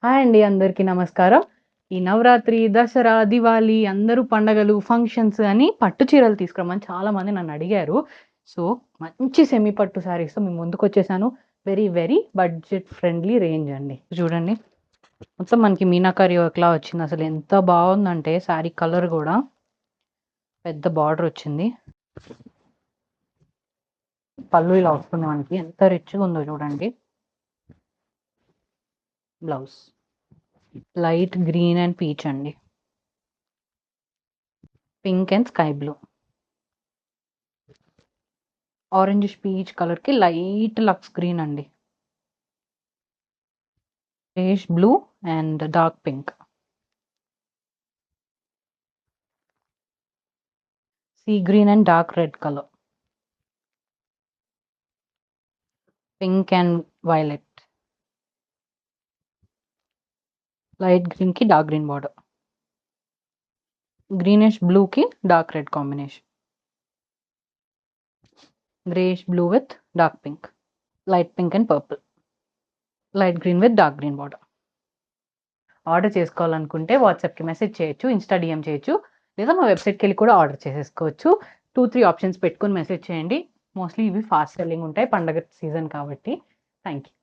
Hi అండి. అందరికీ నమస్కారం. ఈ నవరాత్రి, దసరా, దివాళీ అందరూ పండగలు, ఫంక్షన్స్ అని పట్టు చీరలు తీసుకురమ్మని చాలామంది నన్నడిగారు. సో, మంచి సెమీ పట్టు శారీస్‌తో మీ ముందుకొచ్చేసాను. Very, very budget friendly range అండి. చూడండి. మొత్తం మనకి మీనాకరి వర్క్‌లా వచ్చింది. అసలు ఎంత బావుందంటే శారీ కలర్ గూడా పెద్ద బార్డర్ వచ్చింది. పళ్ళు ఇలా వస్తుంది మనకి. ఎంత రిచ్‌గా ఉందో చూడండి. Blouse light green and peach అండి. Pink and sky blue. Orangish peach కలర్‌కి లైట్ లక్స్ గ్రీన్ అండి. Greyish blue and dark pink. Sea green and dark red colour. Pink and violet. Light గ్రీన్‌కి డార్క్ గ్రీన్ బార్డర్. గ్రీనిష్ బ్లూకి dark red combination. Greyish blue with dark pink. Light pink and purple. Light green with dark green border. Order చేసుకోవాలనుకుంటే వాట్సాప్‌కి message చేయొచ్చు, Insta DM చేయొచ్చు. లేదా మా వెబ్‌సైట్‌కెళ్ళి కూడా order చేసేసుకోవచ్చు. 2, 3 ఆప్షన్స్ పెట్టుకొని మెసేజ్ చేయండి. మోస్ట్‌లీ ఇవి ఫాస్ట్ సెల్లింగ్ ఉంటాయి. పండగ సీజన్ కాబట్టి. Thank you.